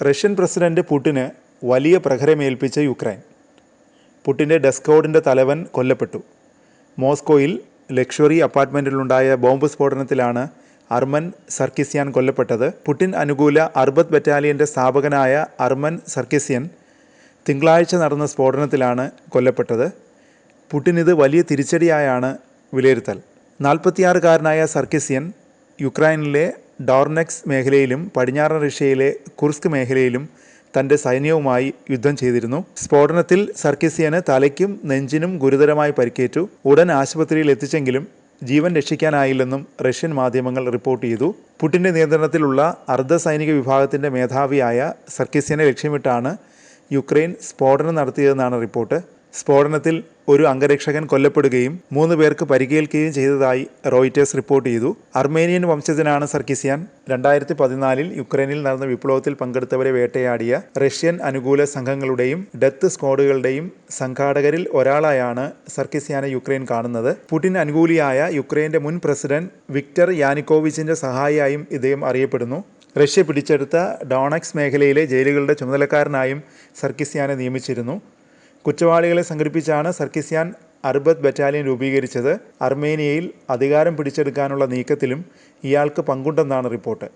Russian president പുടിന് വലിയ പ്രഹരമേൽപ്പിച്ച Ukraine. പുടിൻ്റെ ഡെസ്കോഡിൻ്റെ തലവൻ കൊല്ലപ്പെട്ടു. മോസ്കോയിൽ ലക്ഷറി അപ്പാർട്ട്മെൻറ്റിലുണ്ടായ ബോംബ് സ്ഫോടനത്തിലാണ് അർമൻ സർക്കിസ്യാൻ കൊല്ലപ്പെട്ടത്. പുടിൻ അനുകൂല അർബത് ബറ്റാലിയൻ്റെ സ്ഥാപകനായ അർമൻ സർക്കിസ്യൻ തിങ്കളാഴ്ച നടന്ന സ്ഫോടനത്തിലാണ് കൊല്ലപ്പെട്ടത്. പുടിനിത് വലിയ തിരിച്ചടിയായാണ് വിലയിരുത്തൽ. 46-കാരനായ സർക്കിസ്യൻ യുക്രൈനിലെ ഡോർനെക്സ് മേഖലയിലും പടിഞ്ഞാറൻ റഷ്യയിലെ കുർസ്ക് മേഖലയിലും തൻ്റെ സൈന്യവുമായി യുദ്ധം ചെയ്തിരുന്നു. സ്ഫോടനത്തിൽ സർക്കിസ്യന് തലയ്ക്കും നെഞ്ചിനും ഗുരുതരമായി പരിക്കേറ്റു. ഉടൻ ആശുപത്രിയിൽ എത്തിച്ചെങ്കിലും ജീവൻ രക്ഷിക്കാനായില്ലെന്നും റഷ്യൻ മാധ്യമങ്ങൾ റിപ്പോർട്ട് ചെയ്തു. പുടിൻ്റെ നിയന്ത്രണത്തിലുള്ള അർദ്ധ സൈനിക വിഭാഗത്തിൻ്റെ മേധാവിയായ സർക്കിസ്യനെ ലക്ഷ്യമിട്ടാണ് യുക്രൈൻ സ്ഫോടനം നടത്തിയതെന്നാണ് റിപ്പോർട്ട്. സ്ഫോടനത്തിൽ ഒരു അംഗരക്ഷകൻ കൊല്ലപ്പെടുകയും 3 പേർക്ക് പരിക്കേൽക്കുകയും ചെയ്തതായി റോയിറ്റേഴ്സ് റിപ്പോർട്ട് ചെയ്തു. അർമേനിയൻ വംശജനാണ് സർക്കിസ്യാൻ. 2014 യുക്രൈനിൽ നടന്ന വിപ്ലവത്തിൽ പങ്കെടുത്തവരെ വേട്ടയാടിയ റഷ്യൻ അനുകൂല സംഘങ്ങളുടെയും ഡെത്ത് സ്ക്വാഡുകളുടെയും സംഘാടകരിൽ ഒരാളായാണ് സർക്കിസ്യാനെ യുക്രൈൻ കാണുന്നത്. പുടിൻ അനുകൂലിയായ യുക്രൈൻ്റെ മുൻ പ്രസിഡന്റ് വിക്ടർ യാനുക്കോവിച്ചിൻ്റെ സഹായിയായും ഇദ്ദേഹം അറിയപ്പെടുന്നു. റഷ്യ പിടിച്ചെടുത്ത ഡോണക്സ് മേഖലയിലെ ജയിലുകളുടെ ചുമതലക്കാരനായും സർക്കിസ്യാനെ നിയമിച്ചിരുന്നു. കുറ്റവാളികളെ സംഘടിപ്പിച്ചാണ് സർക്കിസ്യാൻ അർബത് ബറ്റാലിയൻ രൂപീകരിച്ചത്. അർമേനിയയിൽ അധികാരം പിടിച്ചെടുക്കാനുള്ള നീക്കത്തിലും ഇയാൾക്ക് പങ്കുണ്ടെന്നാണ് റിപ്പോർട്ട്.